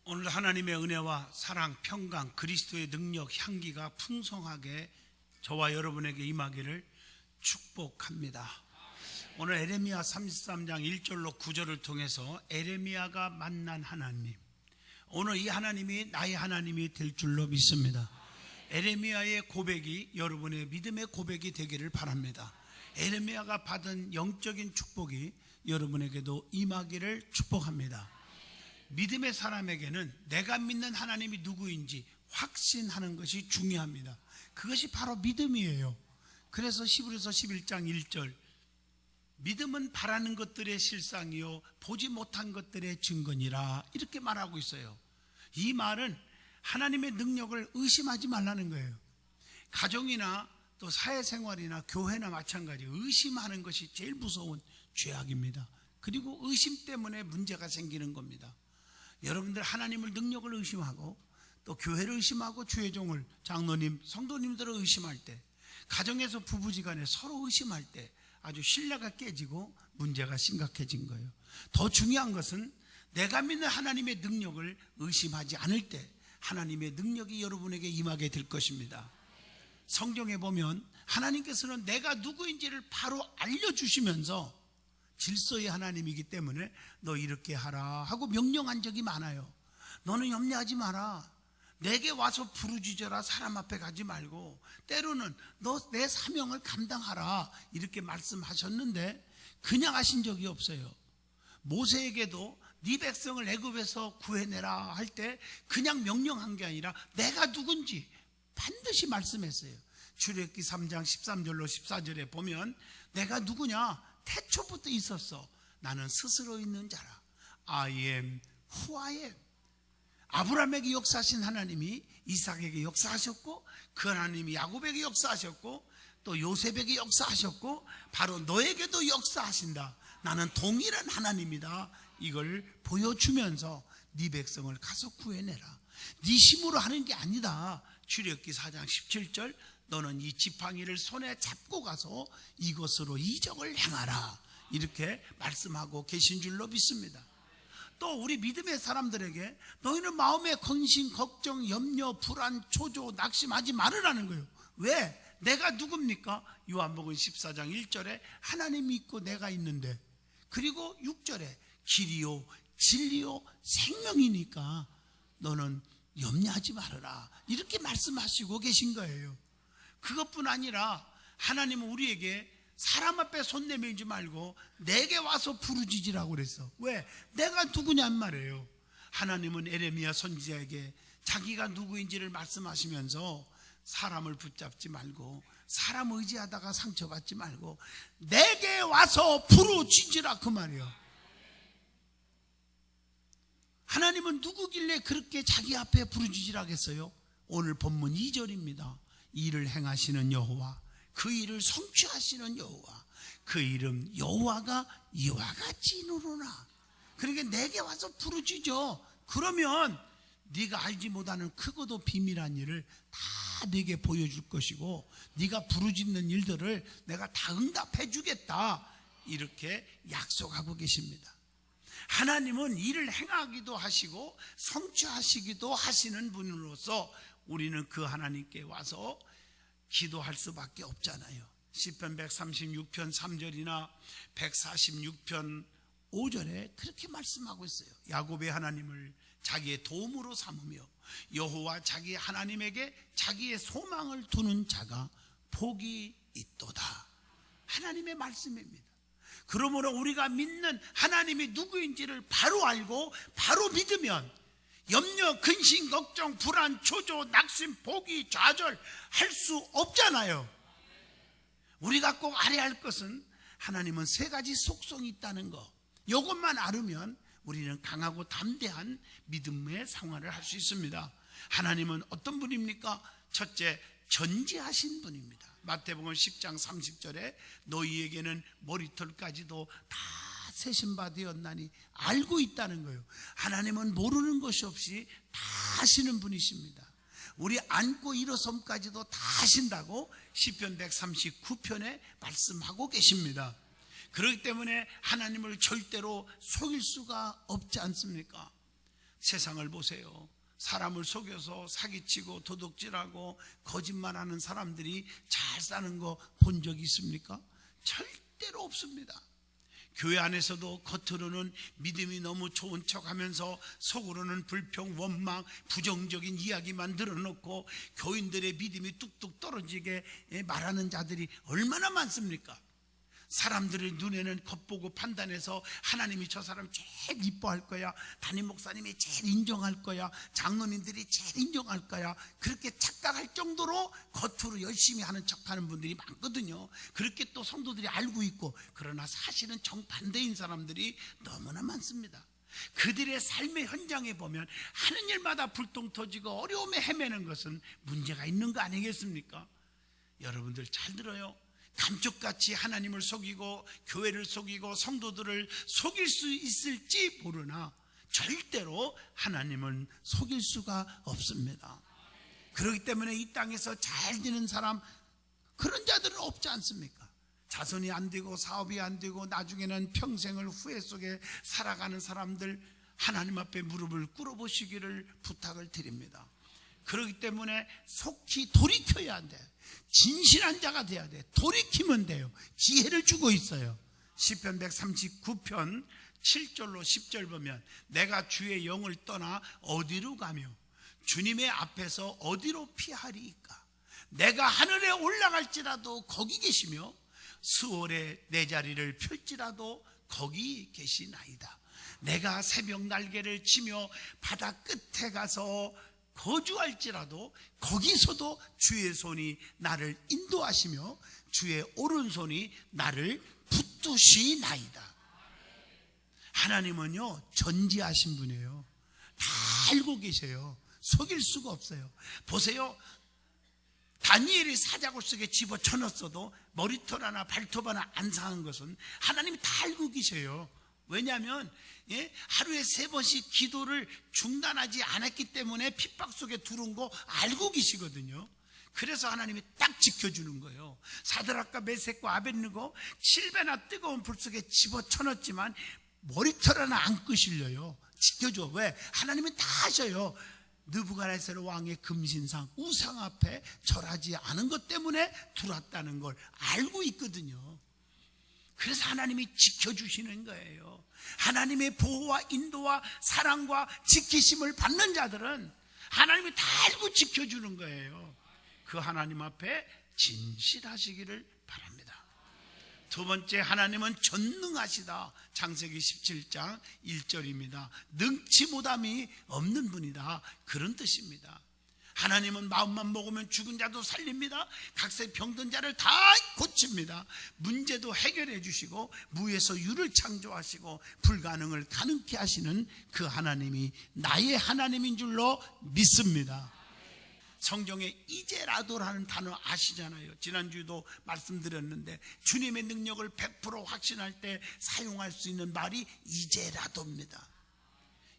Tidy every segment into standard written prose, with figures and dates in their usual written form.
오늘 하나님의 은혜와 사랑, 평강, 그리스도의 능력, 향기가 풍성하게 저와 여러분에게 임하기를 축복합니다. 오늘 에레미야 33장 1절로 9절을 통해서 에레미야가 만난 하나님, 오늘 이 하나님이 나의 하나님이 될 줄로 믿습니다. 에레미야의 고백이 여러분의 믿음의 고백이 되기를 바랍니다. 에레미야가 받은 영적인 축복이 여러분에게도 임하기를 축복합니다. 믿음의 사람에게는 내가 믿는 하나님이 누구인지 확신하는 것이 중요합니다. 그것이 바로 믿음이에요. 그래서 히브리서 11장 1절, 믿음은 바라는 것들의 실상이요 보지 못한 것들의 증거니라, 이렇게 말하고 있어요. 이 말은 하나님의 능력을 의심하지 말라는 거예요. 가정이나 또 사회생활이나 교회나 마찬가지, 의심하는 것이 제일 무서운 죄악입니다. 그리고 의심 때문에 문제가 생기는 겁니다. 여러분들 하나님을, 능력을 의심하고 또 교회를 의심하고 주의 종을, 장로님, 성도님들을 의심할 때, 가정에서 부부지간에 서로 의심할 때 아주 신뢰가 깨지고 문제가 심각해진 거예요. 더 중요한 것은 내가 믿는 하나님의 능력을 의심하지 않을 때 하나님의 능력이 여러분에게 임하게 될 것입니다. 성경에 보면 하나님께서는 내가 누구인지를 바로 알려주시면서 질서의 하나님이기 때문에 너 이렇게 하라 하고 명령한 적이 많아요. 너는 염려하지 마라. 내게 와서 부르짖어라. 사람 앞에 가지 말고 때로는 너 내 사명을 감당하라, 이렇게 말씀하셨는데 그냥 하신 적이 없어요. 모세에게도 네 백성을 애굽에서 구해내라 할 때 그냥 명령한 게 아니라 내가 누군지 반드시 말씀했어요. 출애굽기 3장 13절로 14절에 보면 내가 누구냐, 태초부터 있었어. 나는 스스로 있는 자라. I am who I am. 아브라함에게 역사하신 하나님이 이삭에게 역사하셨고, 그 하나님이 야곱에게 역사하셨고, 또 요셉에게 역사하셨고, 바로 너에게도 역사하신다. 나는 동일한 하나님이다. 이걸 보여주면서 네 백성을 가서 구해내라. 네 힘으로 하는 게 아니다. 출애굽기 4장 17절, 너는 이 지팡이를 손에 잡고 가서 이것으로 이적을 행하라, 이렇게 말씀하고 계신 줄로 믿습니다. 또 우리 믿음의 사람들에게 너희는 마음에 근심, 걱정, 염려, 불안, 초조, 낙심하지 말으라는 거예요. 왜? 내가 누굽니까? 요한복음 14장 1절에 하나님이 있고 내가 있는데, 그리고 6절에 길이요 진리요 생명이니까 너는 염려하지 말아라, 이렇게 말씀하시고 계신 거예요. 그것뿐 아니라 하나님은 우리에게 사람 앞에 손 내밀지 말고 내게 와서 부르짖으라고 그랬어. 왜? 내가 누구냔 말이에요. 하나님은 에레미야 선지자에게 자기가 누구인지를 말씀하시면서 사람을 붙잡지 말고, 사람 의지하다가 상처받지 말고 내게 와서 부르짖으라, 그 말이에요. 하나님은 누구길래 그렇게 자기 앞에 부르짖으라겠어요? 오늘 본문 2절입니다. 일을 행하시는 여호와, 그 일을 성취하시는 여호와, 그 이름 여호와가 이와 같이 이르노라. 그러니까 내게 와서 부르짖어. 그러면 네가 알지 못하는 크고도 비밀한 일을 다 네게 보여줄 것이고, 네가 부르짖는 일들을 내가 다 응답해 주겠다, 이렇게 약속하고 계십니다. 하나님은 일을 행하기도 하시고 성취하시기도 하시는 분으로서 우리는 그 하나님께 와서 기도할 수밖에 없잖아요. 시편 136편 3절이나 146편 5절에 그렇게 말씀하고 있어요. 야곱의 하나님을 자기의 도움으로 삼으며 여호와 자기 하나님에게 자기의 소망을 두는 자가 복이 있도다. 하나님의 말씀입니다. 그러므로 우리가 믿는 하나님이 누구인지를 바로 알고 바로 믿으면 염려, 근심, 걱정, 불안, 초조, 낙심, 포기, 좌절 할 수 없잖아요. 우리가 꼭 알아야 할 것은 하나님은 세 가지 속성이 있다는 거, 이것만 알으면 우리는 강하고 담대한 믿음의 생활을 할 수 있습니다. 하나님은 어떤 분입니까? 첫째, 전지하신 분입니다. 마태복음 10장 30절에 너희에게는 머리털까지도 다 세신 바 되었나니, 알고 있다는 거예요. 하나님은 모르는 것이 없이 다 아시는 분이십니다. 우리 앉고 일어섬까지도 다 아신다고 시편 139편에 말씀하고 계십니다. 그렇기 때문에 하나님을 절대로 속일 수가 없지 않습니까? 세상을 보세요. 사람을 속여서 사기치고 도둑질하고 거짓말하는 사람들이 잘 사는 거 본 적 있습니까? 절대로 없습니다. 교회 안에서도 겉으로는 믿음이 너무 좋은 척하면서 속으로는 불평, 원망, 부정적인 이야기만 늘어놓고 교인들의 믿음이 뚝뚝 떨어지게 말하는 자들이 얼마나 많습니까? 사람들의 눈에는 겉보고 판단해서 하나님이 저 사람 제일 이뻐할 거야, 담임 목사님이 제일 인정할 거야, 장로님들이 제일 인정할 거야, 그렇게 착각할 정도로 겉으로 열심히 하는 척하는 분들이 많거든요. 그렇게 또 성도들이 알고 있고, 그러나 사실은 정반대인 사람들이 너무나 많습니다. 그들의 삶의 현장에 보면 하는 일마다 불똥 터지고 어려움에 헤매는 것은 문제가 있는 거 아니겠습니까? 여러분들 잘 들어요. 감쪽같이 하나님을 속이고 교회를 속이고 성도들을 속일 수 있을지 모르나 절대로 하나님은 속일 수가 없습니다. 그렇기 때문에 이 땅에서 잘 되는 사람, 그런 자들은 없지 않습니까? 자손이 안 되고 사업이 안 되고 나중에는 평생을 후회 속에 살아가는 사람들, 하나님 앞에 무릎을 꿇어보시기를 부탁을 드립니다. 그렇기 때문에 속히 돌이켜야 돼. 진실한 자가 돼야 돼. 돌이키면 돼요. 기회를 주고 있어요. 시편 139편 7절로 10절 보면, 내가 주의 영을 떠나 어디로 가며 주님의 앞에서 어디로 피하리이까? 내가 하늘에 올라갈지라도 거기 계시며 수월에 내 자리를 펼지라도 거기 계시나이다. 내가 새벽 날개를 치며 바다 끝에 가서 거주할지라도 거기서도 주의 손이 나를 인도하시며 주의 오른손이 나를 붙드시나이다. 하나님은요, 전지하신 분이에요. 다 알고 계세요. 속일 수가 없어요. 보세요, 다니엘이 사자굴 속에 집어쳐넣었어도 머리털 하나 발톱 하나 안 상한 것은 하나님이 다 알고 계세요. 왜냐하면 하루에 3번씩 기도를 중단하지 않았기 때문에 핍박 속에 들어온 거 알고 계시거든요. 그래서 하나님이 딱 지켜주는 거예요. 사드락과 메섹과 아벳느고 7배나 뜨거운 불 속에 집어쳐넣었지만 머리털 하나 안 끄실려요. 지켜줘. 왜? 하나님은 다 하셔요. 느부갓네살 왕의 금신상 우상 앞에 절하지 않은 것 때문에 들어왔다는 걸 알고 있거든요. 그래서 하나님이 지켜주시는 거예요. 하나님의 보호와 인도와 사랑과 지키심을 받는 자들은 하나님이 다 알고 지켜주는 거예요. 그 하나님 앞에 진실하시기를 바랍니다. 두 번째, 하나님은 전능하시다. 창세기 17장 1절입니다. 능치 못함이 없는 분이다, 그런 뜻입니다. 하나님은 마음만 먹으면 죽은 자도 살립니다. 각세 병든 자를 다 고칩니다. 문제도 해결해 주시고 무에서 유를 창조하시고 불가능을 가능케 하시는 그 하나님이 나의 하나님인 줄로 믿습니다. 성경에 이제라도라는 단어 아시잖아요. 지난주에도 말씀드렸는데 주님의 능력을 100% 확신할 때 사용할 수 있는 말이 이제라도입니다.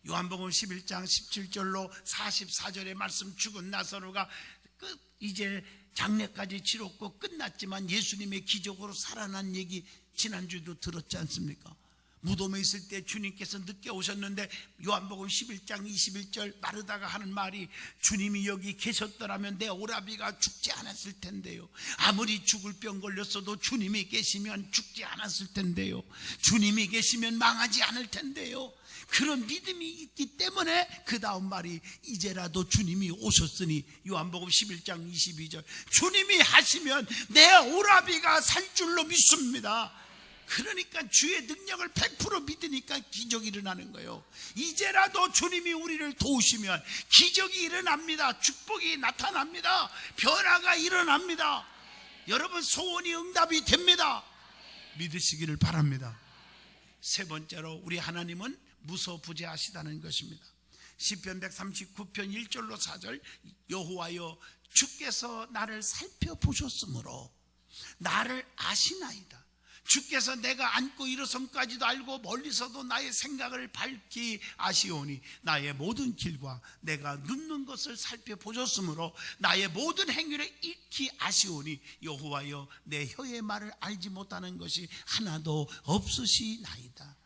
요한복음 11장 17절로 44절의 말씀, 죽은 나사로가 이제 장례까지 치렀고 끝났지만 예수님의 기적으로 살아난 얘기 지난주에도 들었지 않습니까? 무덤에 있을 때 주님께서 늦게 오셨는데 요한복음 11장 21절 마르다가 하는 말이, 주님이 여기 계셨더라면 내 오라비가 죽지 않았을 텐데요. 아무리 죽을 병 걸렸어도 주님이 계시면 죽지 않았을 텐데요. 주님이 계시면 망하지 않을 텐데요. 그런 믿음이 있기 때문에 그 다음 말이 이제라도 주님이 오셨으니, 요한복음 11장 22절, 주님이 하시면 내 오라비가 살 줄로 믿습니다. 그러니까 주의 능력을 100% 믿으니까 기적이 일어나는 거예요. 이제라도 주님이 우리를 도우시면 기적이 일어납니다. 축복이 나타납니다. 변화가 일어납니다. 여러분, 소원이 응답이 됩니다. 믿으시기를 바랍니다. 세 번째로, 우리 하나님은 무소부재하시다는 것입니다. 시편 139편 1절로 4절, 여호와여 주께서 나를 살펴보셨으므로 나를 아시나이다. 주께서 내가 앉고 일어섬까지도 알고 멀리서도 나의 생각을 밝히 아시오니 나의 모든 길과 내가 눕는 것을 살펴보셨으므로 나의 모든 행위를 익히 아시오니 여호와여 내 혀의 말을 알지 못하는 것이 하나도 없으시나이다.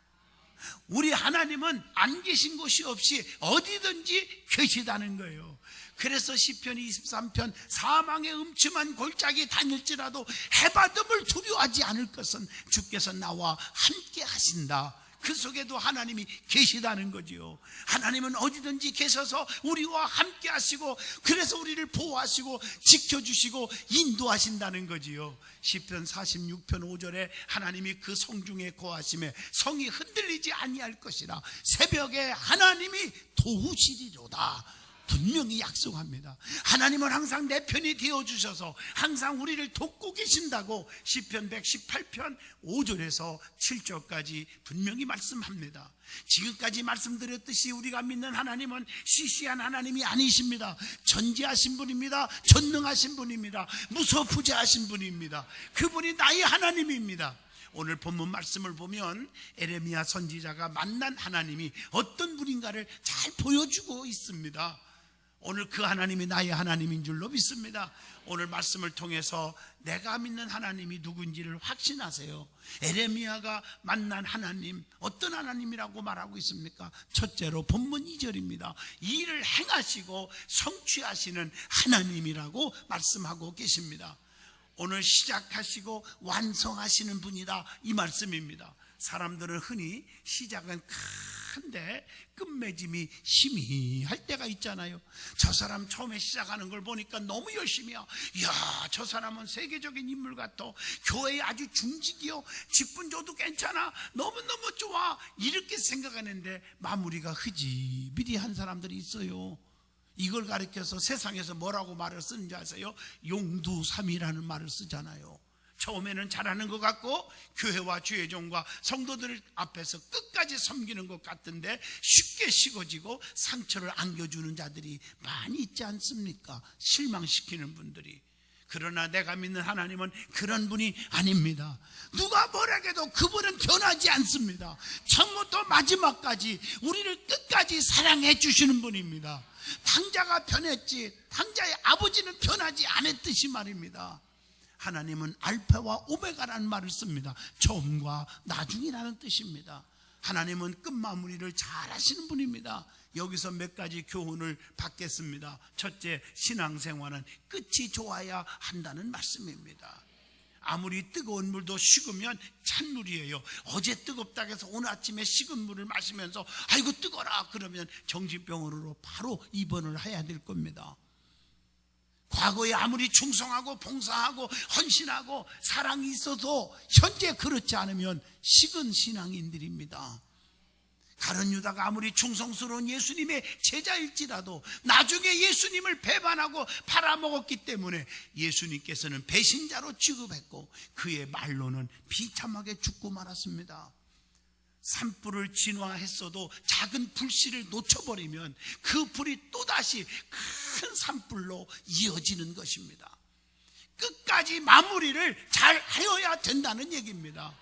우리 하나님은 안 계신 곳이 없이 어디든지 계시다는 거예요. 그래서 시편 23편 사망의 음침한 골짜기 다닐지라도 해받음을 두려워하지 않을 것은 주께서 나와 함께 하신다. 그 속에도 하나님이 계시다는 거지요. 하나님은 어디든지 계셔서 우리와 함께 하시고, 그래서 우리를 보호하시고 지켜주시고 인도하신다는 거지요. 시편 46편 5절에 하나님이 그 성중에 거하심에 성이 흔들리지 아니할 것이라. 새벽에 하나님이 도우시리로다. 분명히 약속합니다. 하나님은 항상 내 편이 되어주셔서 항상 우리를 돕고 계신다고 시편 118편 5절에서 7절까지 분명히 말씀합니다. 지금까지 말씀드렸듯이 우리가 믿는 하나님은 시시한 하나님이 아니십니다. 전지하신 분입니다. 전능하신 분입니다. 무소부재하신 분입니다. 그분이 나의 하나님입니다. 오늘 본문 말씀을 보면 에레미야 선지자가 만난 하나님이 어떤 분인가를 잘 보여주고 있습니다. 오늘 그 하나님이 나의 하나님인 줄로 믿습니다. 오늘 말씀을 통해서 내가 믿는 하나님이 누군지를 확신하세요. 에레미야가 만난 하나님, 어떤 하나님이라고 말하고 있습니까? 첫째로 본문 2절입니다. 이 일을 행하시고 성취하시는 하나님이라고 말씀하고 계십니다. 오늘 시작하시고 완성하시는 분이다, 이 말씀입니다. 사람들은 흔히 시작은 큰데 끝맺음이 희미할 때가 있잖아요. 저 사람 처음에 시작하는 걸 보니까 너무 열심히야. 이야, 저 사람은 세계적인 인물 같아. 교회에 아주 중직이요. 직분 줘도 괜찮아. 너무너무 좋아. 이렇게 생각하는데 마무리가 흐지비리한 사람들이 있어요. 이걸 가리켜서 세상에서 뭐라고 말을 쓰는지 아세요? 용두삼이라는 말을 쓰잖아요. 처음에는 잘하는 것 같고 교회와 주의 종과 성도들 앞에서 끝까지 섬기는 것 같은데 쉽게 식어지고 상처를 안겨주는 자들이 많이 있지 않습니까? 실망시키는 분들이. 그러나 내가 믿는 하나님은 그런 분이 아닙니다. 누가 뭐라 해도 그분은 변하지 않습니다. 처음부터 마지막까지 우리를 끝까지 사랑해 주시는 분입니다. 당자가 변했지 당자의 아버지는 변하지 않았듯이 말입니다. 하나님은 알파와 오메가라는 말을 씁니다. 처음과 나중이라는 뜻입니다. 하나님은 끝마무리를 잘 하시는 분입니다. 여기서 몇 가지 교훈을 받겠습니다. 첫째, 신앙생활은 끝이 좋아야 한다는 말씀입니다. 아무리 뜨거운 물도 식으면 찬물이에요. 어제 뜨겁다고 해서 오늘 아침에 식은 물을 마시면서 아이고 뜨거라 그러면 정신병원으로 바로 입원을 해야 될 겁니다. 과거에 아무리 충성하고 봉사하고 헌신하고 사랑이 있어도 현재 그렇지 않으면 식은 신앙인들입니다. 가룟 유다가 아무리 충성스러운 예수님의 제자일지라도 나중에 예수님을 배반하고 팔아먹었기 때문에 예수님께서는 배신자로 취급했고 그의 말로는 비참하게 죽고 말았습니다. 산불을 진화했어도 작은 불씨를 놓쳐버리면 그 불이 또다시 큰 산불로 이어지는 것입니다. 끝까지 마무리를 잘 하여야 된다는 얘기입니다.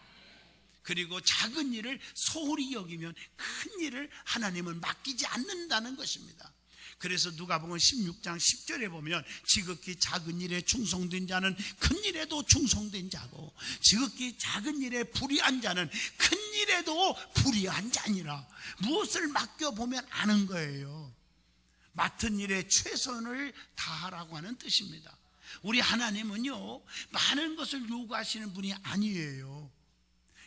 그리고 작은 일을 소홀히 여기면 큰 일을 하나님은 맡기지 않는다는 것입니다. 그래서 누가복음 16장 10절에 보면 지극히 작은 일에 충성된 자는 큰 일에도 충성된 자고 지극히 작은 일에 불의한 자는 큰 일에도 불의한 자니라. 무엇을 맡겨보면 아는 거예요. 맡은 일에 최선을 다하라고 하는 뜻입니다. 우리 하나님은요 많은 것을 요구하시는 분이 아니에요.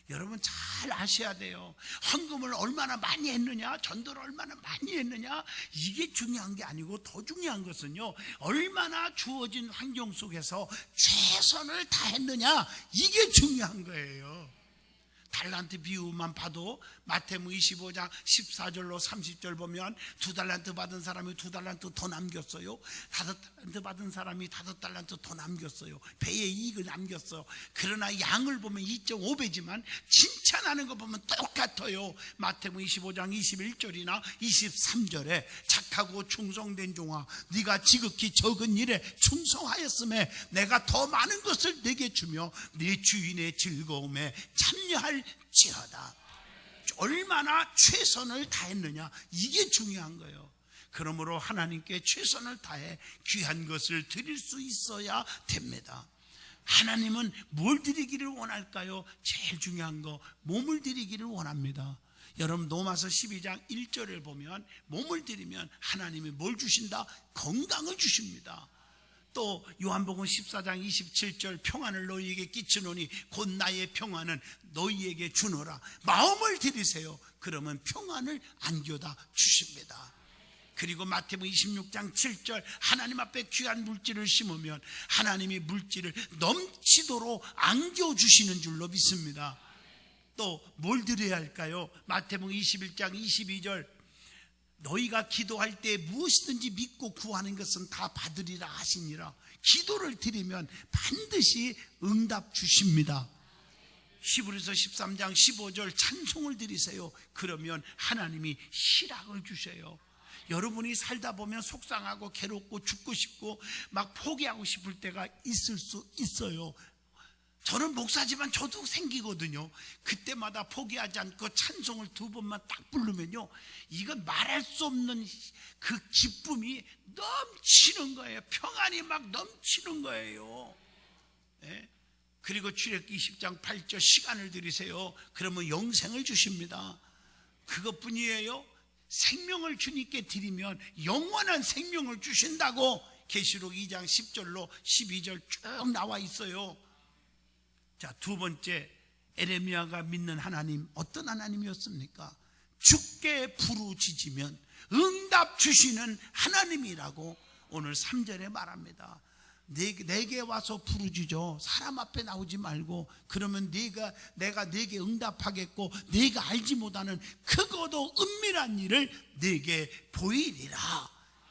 여러분 잘 아셔야 돼요. 헌금을 얼마나 많이 했느냐, 전도를 얼마나 많이 했느냐, 이게 중요한 게 아니고 더 중요한 것은요 얼마나 주어진 환경 속에서 최선을 다했느냐, 이게 중요한 거예요. 달란트 비유만 봐도 마태복음 25장 14절로 30절 보면 2달란트 받은 사람이 2달란트 더 남겼어요. 5달란트 받은 사람이 5달란트 더 남겼어요. 배의 이익을 남겼어요. 그러나 양을 보면 2.5배지만 칭찬하는 거 보면 똑같아요. 마태복음 25장 21절이나 23절에 착하고 충성된 종아, 네가 지극히 적은 일에 충성하였음에 내가 더 많은 것을 내게 주며 네 주인의 즐거움에 참여할지어다. 얼마나 최선을 다했느냐, 이게 중요한 거예요. 그러므로 하나님께 최선을 다해 귀한 것을 드릴 수 있어야 됩니다. 하나님은 뭘 드리기를 원할까요? 제일 중요한 거, 몸을 드리기를 원합니다. 여러분 로마서 12장 1절을 보면 몸을 드리면 하나님이 뭘 주신다? 건강을 주십니다. 또 요한복음 14장 27절 평안을 너희에게 끼치노니 곧 나의 평안은 너희에게 주노라. 마음을 드리세요. 그러면 평안을 안겨다 주십니다. 그리고 마태복음 26장 7절 하나님 앞에 귀한 물질을 심으면 하나님이 물질을 넘치도록 안겨주시는 줄로 믿습니다. 또 뭘 드려야 할까요? 마태복음 21장 22절 너희가 기도할 때 무엇이든지 믿고 구하는 것은 다 받으리라 하시니라. 기도를 드리면 반드시 응답 주십니다. 히브리서 13장 15절 찬송을 드리세요. 그러면 하나님이 희락을 주셔요. 여러분이 살다 보면 속상하고 괴롭고 죽고 싶고 막 포기하고 싶을 때가 있을 수 있어요. 저는 목사지만 저도 생기거든요. 그때마다 포기하지 않고 찬송을 2번만 딱 부르면요, 이건 말할 수 없는 그 기쁨이 넘치는 거예요. 평안이 막 넘치는 거예요. 네? 그리고 출애굽기 20장 8절 시간을 드리세요. 그러면 영생을 주십니다. 그것뿐이에요. 생명을 주님께 드리면 영원한 생명을 주신다고 계시록 2장 10절로 12절 쭉 나와 있어요. 자, 두 번째, 에레미야가 믿는 하나님 어떤 하나님이었습니까? 주께 부르짖으면 응답 주시는 하나님이라고 오늘 3절에 말합니다. 내게 와서 부르짖어. 사람 앞에 나오지 말고. 그러면 내가 내게 응답하겠고 내가 알지 못하는 크고도 은밀한 일을 내게 보이리라.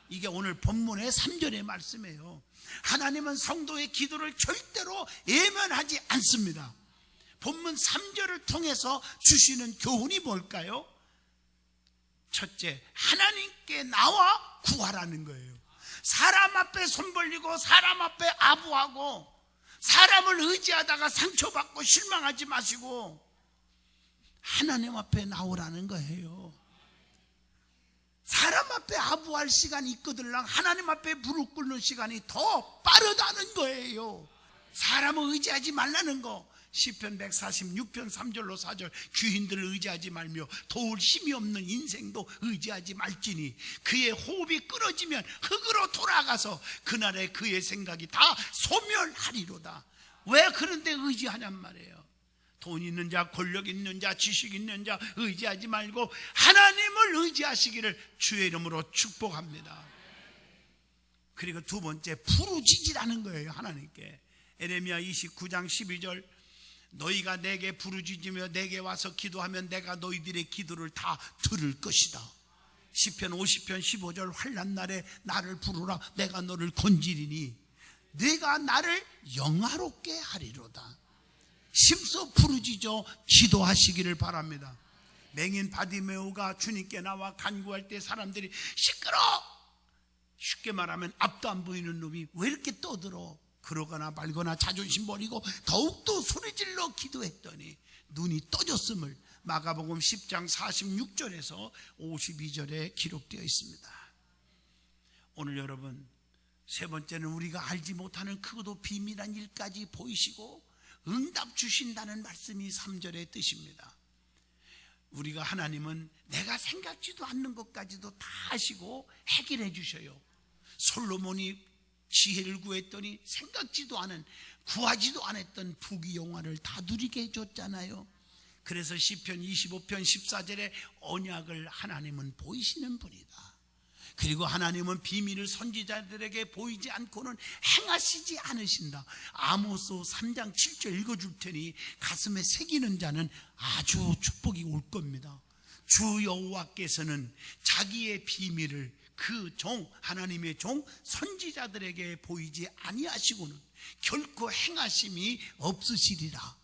이게 오늘 본문의 3절의 말씀이에요. 하나님은 성도의 기도를 절대로 외면하지 않습니다. 본문 3절을 통해서 주시는 교훈이 뭘까요? 첫째, 하나님께 나와 구하라는 거예요. 사람 앞에 손 벌리고 사람 앞에 아부하고 사람을 의지하다가 상처받고 실망하지 마시고 하나님 앞에 나오라는 거예요. 사람 앞에 아부할 시간이 있거들랑 하나님 앞에 무릎 꿇는 시간이 더 빠르다는 거예요. 사람을 의지하지 말라는 거. 시편 146편 3절로 4절 귀인들을 의지하지 말며 도울 힘이 없는 인생도 의지하지 말지니 그의 호흡이 끊어지면 흙으로 돌아가서 그날에 그의 생각이 다 소멸하리로다. 왜 그런데 의지하냔 말이에요. 돈 있는 자, 권력 있는 자, 지식 있는 자 의지하지 말고 하나님을 의지하시기를 주의 이름으로 축복합니다. 그리고 두 번째, 부르짖으라는 거예요. 하나님께. 에레미야 29장 12절 너희가 내게 부르짖으며 내게 와서 기도하면 내가 너희들의 기도를 다 들을 것이다. 시편 50편 15절 환난 날에 나를 부르라. 내가 너를 건지리니 네가 나를 영화롭게 하리로다. 심서 부르짖어 기도하시기를 바랍니다. 맹인 바디메오가 주님께 나와 간구할 때 사람들이 시끄러! 쉽게 말하면 앞도 안 보이는 놈이 왜 이렇게 떠들어? 그러거나 말거나 자존심 버리고 더욱더 소리질러 기도했더니 눈이 떠졌음을 마가복음 10장 46절에서 52절에 기록되어 있습니다. 오늘 여러분, 세 번째는 우리가 알지 못하는 크고도 비밀한 일까지 보이시고 응답 주신다는 말씀이 3절의 뜻입니다. 우리가 하나님은 내가 생각지도 않는 것까지도 다 아시고 해결해 주셔요. 솔로몬이 지혜를 구했더니 생각지도 않은, 구하지도 않았던 부귀영화를 다 누리게 해줬잖아요. 그래서 시편 25편 14절에 언약을 하나님은 보이시는 분이다. 그리고 하나님은 비밀을 선지자들에게 보이지 않고는 행하시지 않으신다. 아모스 3장 7절 읽어줄 테니 가슴에 새기는 자는 아주 축복이 올 겁니다. 주 여호와께서는 자기의 비밀을 그 종, 하나님의 종 선지자들에게 보이지 아니하시고는 결코 행하심이 없으시리라.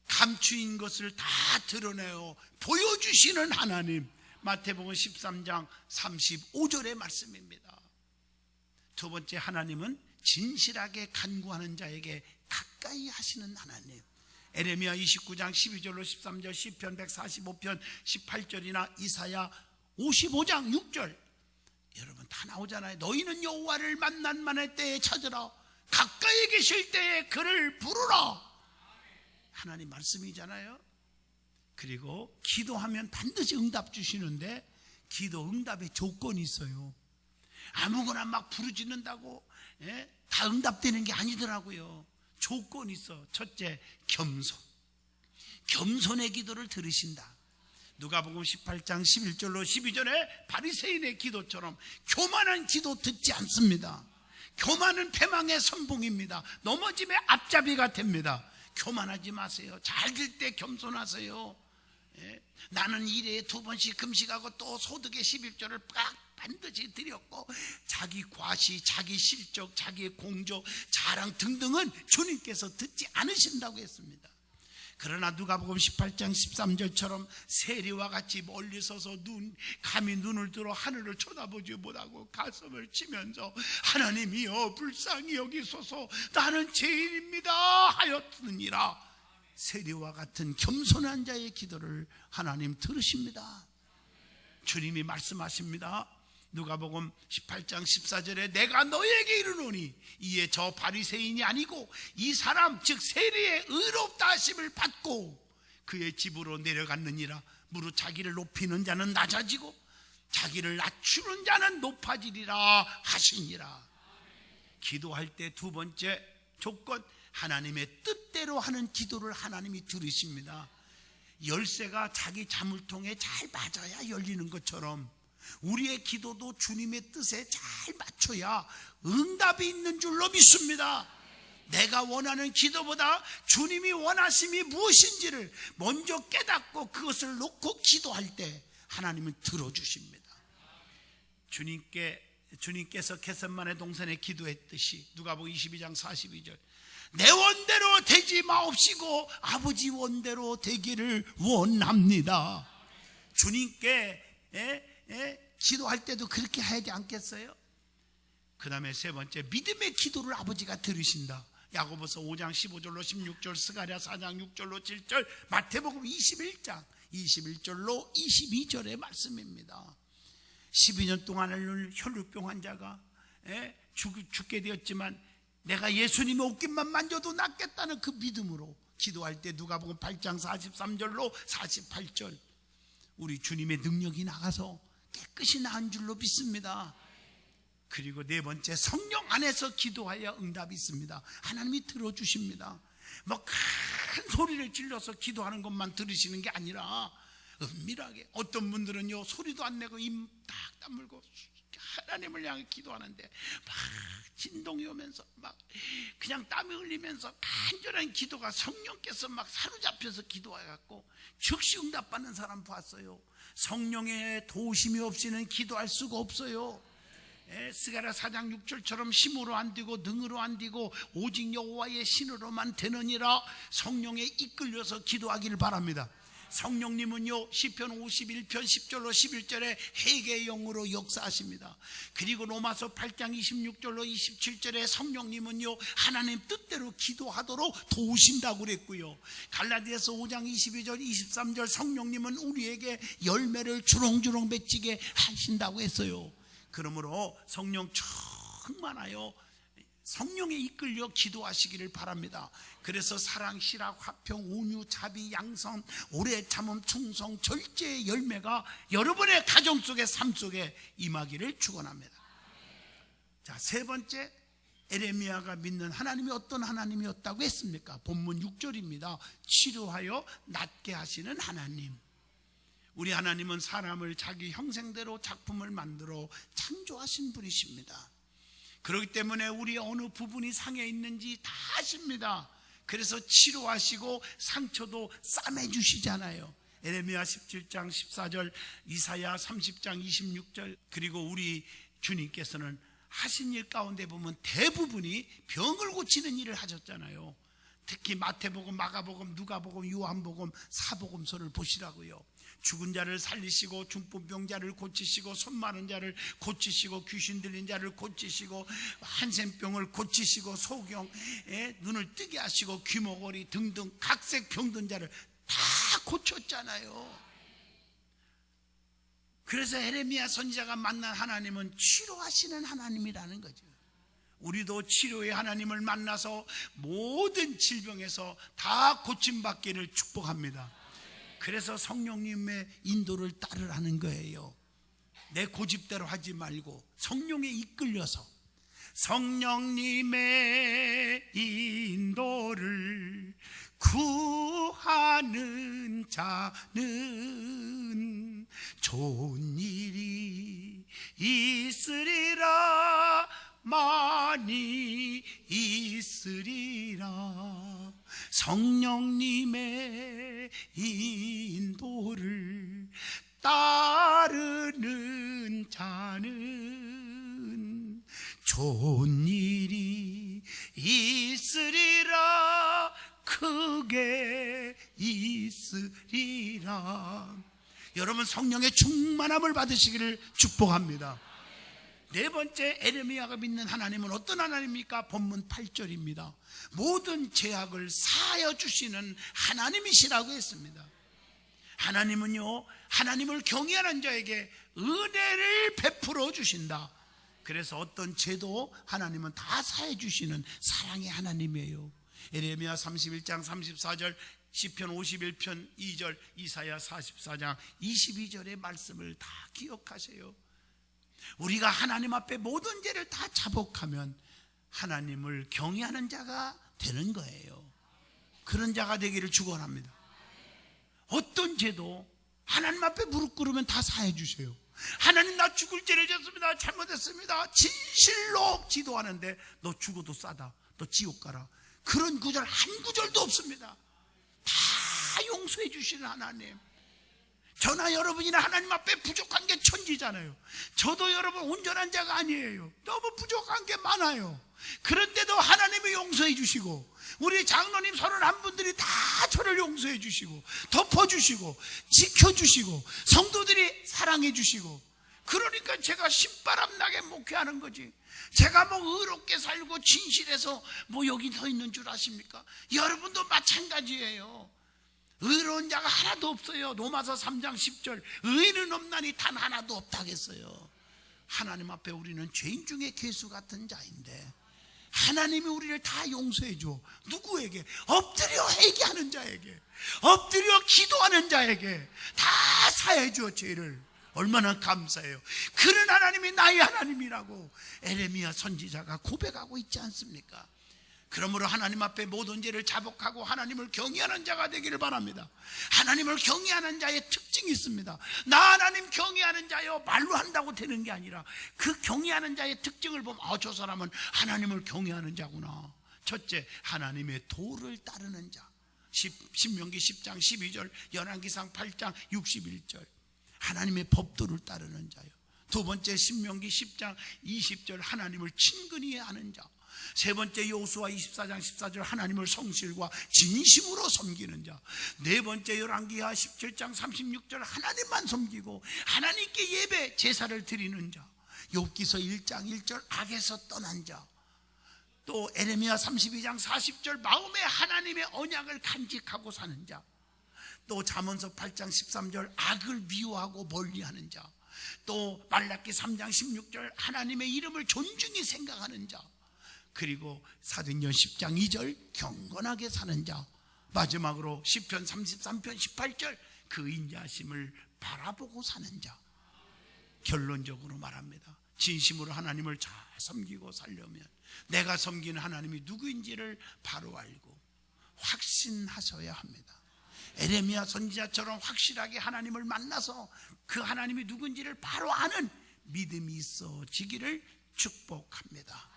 감추인 것을 다 드러내어 보여주시는 하나님. 마태복음 13장 35절의 말씀입니다. 두 번째, 하나님은 진실하게 간구하는 자에게 가까이 하시는 하나님. 에레미야 29장 12절로 13절, 시편 145편 18절이나 이사야 55장 6절 여러분 다 나오잖아요. 너희는 여호와를 만난 만의 때에 찾으라. 가까이 계실 때에 그를 부르라. 하나님 말씀이잖아요. 그리고 기도하면 반드시 응답 주시는데 기도 응답의 조건이 있어요. 아무거나 막 부르짖는다고 다 응답되는 게 아니더라고요. 조건이 있어. 첫째, 겸손. 겸손의 기도를 들으신다. 누가복음 18장 11절로 12절에 바리새인의 기도처럼 교만한 기도 듣지 않습니다. 교만은 패망의 선봉입니다. 넘어짐의 앞잡이가 됩니다. 교만하지 마세요. 잘 될 때 겸손하세요. 나는 일에 2번씩 금식하고 또 소득의 11조를 반드시 드렸고, 자기 과시, 자기 실적, 자기의 공조, 자랑 등등은 주님께서 듣지 않으신다고 했습니다. 그러나 누가복음 18장 13절처럼 세리와 같이 멀리 서서 감히 눈을 들어 하늘을 쳐다보지 못하고 가슴을 치면서 하나님이여 불쌍히 여기소서 나는 죄인입니다 하였느니라. 세리와 같은 겸손한 자의 기도를 하나님 들으십니다. 주님이 말씀하십니다. 누가복음 18장 14절에 내가 너에게 이르노니 이에 저 바리새인이 아니고 이 사람 즉 세리의 의롭다 하심을 받고 그의 집으로 내려갔느니라. 무릇 자기를 높이는 자는 낮아지고 자기를 낮추는 자는 높아지리라 하시니라. 기도할 때 2번째 조건, 하나님의 뜻대로 하는 기도를 하나님이 들으십니다. 열쇠가 자기 자물통에 잘 맞아야 열리는 것처럼 우리의 기도도 주님의 뜻에 잘 맞춰야 응답이 있는 줄로 믿습니다. 내가 원하는 기도보다 주님이 원하심이 무엇인지를 먼저 깨닫고 그것을 놓고 기도할 때 하나님은 들어주십니다. 주님께서 겟세마네 동산에 기도했듯이 누가복음 22장 42절 내 원대로 되지 마옵시고 아버지 원대로 되기를 원합니다. 주님께 기도할 때도 그렇게 하지 않겠어요? 그 다음에 3번째, 믿음의 기도를 아버지가 들으신다. 야고보서 5장 15절로 16절, 스가랴 4장 6절로 7절, 마태복음 21장 21절로 22절의 말씀입니다. 12년 동안을 혈루병 환자가 죽게 되었지만 내가 예수님의 옷깃만 만져도 낫겠다는 그 믿음으로 기도할 때 누가복음 8장 43절로 48절 우리 주님의 능력이 나가서 깨끗이 나은 줄로 믿습니다. 그리고 4번째, 성령 안에서 기도하여 응답이 있습니다. 하나님이 들어주십니다. 뭐 큰 소리를 질러서 기도하는 것만 들으시는 게 아니라 은밀하게, 어떤 분들은요 소리도 안 내고 입 딱 다물고 하나님을 향해 기도하는데 막 진동이 오면서 막 그냥 땀이 흘리면서 간절한 기도가 성령께서 막 사로잡혀서 기도해갖고 즉시 응답받는 사람 봤어요. 성령의 도우심이 없이는 기도할 수가 없어요. 스가랴 4장 6절처럼 힘으로 안 되고 능으로 안 되고 오직 여호와의 신으로만 되느니라. 성령에 이끌려서 기도하기를 바랍니다. 성령님은요 시편 51편 10절로 11절에 회개의 영으로 역사하십니다. 그리고 로마서 8장 26절로 27절에 성령님은요 하나님 뜻대로 기도하도록 도우신다고 그랬고요. 갈라디아서 5장 22절 23절 성령님은 우리에게 열매를 주렁주렁 맺히게 하신다고 했어요. 그러므로 성령 충만하여 성령에 이끌려 기도하시기를 바랍니다. 그래서 사랑, 실학, 화평, 온유, 자비, 양선, 오래 참음, 충성, 절제의 열매가 여러분의 가정 속의 삶 속에 임하기를 축원합니다. 자, 3번째, 에레미야가 믿는 하나님이 어떤 하나님이었다고 했습니까? 본문 6절입니다. 치료하여 낫게 하시는 하나님. 우리 하나님은 사람을 자기 형상대로 작품을 만들어 창조하신 분이십니다. 그렇기 때문에 우리 어느 부분이 상해 있는지 다 아십니다. 그래서 치료하시고 상처도 싸매주시잖아요. 에레미야 17장 14절, 이사야 30장 26절. 그리고 우리 주님께서는 하신 일 가운데 보면 대부분이 병을 고치는 일을 하셨잖아요. 특히 마태복음, 마가복음, 누가복음, 요한복음, 사복음서를 보시라고요. 죽은 자를 살리시고 중풍병자를 고치시고 손 마른 자를 고치시고 귀신 들린 자를 고치시고 한센병을 고치시고 소경에 눈을 뜨게 하시고 귀머거리 등등 각색 병든 자를 다 고쳤잖아요. 그래서 에레미야 선지자가 만난 하나님은 치료하시는 하나님이라는 거죠. 우리도 치료의 하나님을 만나서 모든 질병에서 다 고침받기를 축복합니다. 그래서 성령님의 인도를 따르라는 거예요. 내 고집대로 하지 말고 성령에 이끌려서 성령님의 인도를 구하는 자는 좋은 일이 있으리라. 많이 있으리라. 성령님의 인도를 따르는 자는 좋은 일이 있으리라. 크게 있으리라. 여러분 성령의 충만함을 받으시기를 축복합니다. 네 번째, 에레미야가 믿는 하나님은 어떤 하나님입니까? 본문 8절입니다. 모든 죄악을 사하여 주시는 하나님이시라고 했습니다. 하나님은요, 하나님을 경외하는 자에게 은혜를 베풀어 주신다. 그래서 어떤 죄도 하나님은 다 사해 주시는 사랑의 하나님이에요. 에레미야 31장 34절, 시편 51편 2절, 이사야 44장 22절의 말씀을 다 기억하세요. 우리가 하나님 앞에 모든 죄를 다 자복하면 하나님을 경외하는 자가 되는 거예요. 그런 자가 되기를 축원합니다. 어떤 죄도 하나님 앞에 무릎 꿇으면 다 사해 주세요. 하나님, 나 죽을 죄를 졌습니다. 잘못했습니다. 진실로 기도하는데 너 죽어도 싸다. 너 지옥 가라. 그런 구절 한 구절도 없습니다. 다 용서해 주시는 하나님. 저나 여러분이나 하나님 앞에 부족한 게 천지잖아요. 저도 여러분 온전한 자가 아니에요. 너무 부족한 게 많아요. 그런데도 하나님이 용서해 주시고, 우리 장로님 31분들이 다 저를 용서해 주시고, 덮어주시고, 지켜주시고, 성도들이 사랑해 주시고, 그러니까 제가 신바람 나게 목회하는 거지. 제가 뭐 의롭게 살고 진실해서 뭐 여기 서 있는 줄 아십니까? 여러분도 마찬가지예요. 의로운 자가 하나도 없어요. 로마서 3장 10절, 의인은 없나니 단 하나도 없다겠어요. 하나님 앞에 우리는 죄인 중에 괴수 같은 자인데 하나님이 우리를 다 용서해 줘. 누구에게? 엎드려 회개하는 자에게, 엎드려 기도하는 자에게 다 사해 줘. 죄를. 얼마나 감사해요. 그런 하나님이 나의 하나님이라고 에레미야 선지자가 고백하고 있지 않습니까? 그러므로 하나님 앞에 모든 죄를 자복하고 하나님을 경외하는 자가 되기를 바랍니다. 하나님을 경외하는 자의 특징이 있습니다. 나 하나님 경외하는 자요, 말로 한다고 되는 게 아니라 그 경외하는 자의 특징을 보면 저 사람은 하나님을 경외하는 자구나. 첫째, 하나님의 도를 따르는 자. 신명기 10장 12절, 열왕기상 8장 61절, 하나님의 법도를 따르는 자요. 두 번째, 신명기 10장 20절, 하나님을 친근히 아는 자. 세 번째, 여호수아 24장 14절, 하나님을 성실과 진심으로 섬기는 자. 네 번째, 열왕기하 17장 36절, 하나님만 섬기고 하나님께 예배 제사를 드리는 자. 욥기서 1장 1절, 악에서 떠난 자. 또 에레미야 32장 40절, 마음에 하나님의 언약을 간직하고 사는 자. 또 잠언서 8장 13절, 악을 미워하고 멀리하는 자. 또 말라기 3장 16절, 하나님의 이름을 존중히 생각하는 자. 그리고 사도행전 10장 2절, 경건하게 사는 자. 마지막으로 시편 33편 18절, 그 인자심을 바라보고 사는 자. 결론적으로 말합니다. 진심으로 하나님을 잘 섬기고 살려면 내가 섬기는 하나님이 누구인지를 바로 알고 확신하셔야 합니다. 에레미야 선지자처럼 확실하게 하나님을 만나서 그 하나님이 누군지를 바로 아는 믿음이 있어지기를 축복합니다.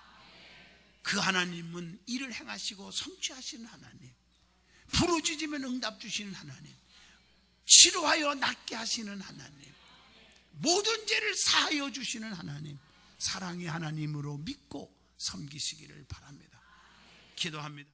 그 하나님은 일을 행하시고 성취하시는 하나님, 부르짖으면 응답 주시는 하나님, 치료하여 낫게 하시는 하나님, 모든 죄를 사하여 주시는 하나님, 사랑의 하나님으로 믿고 섬기시기를 바랍니다. 기도합니다.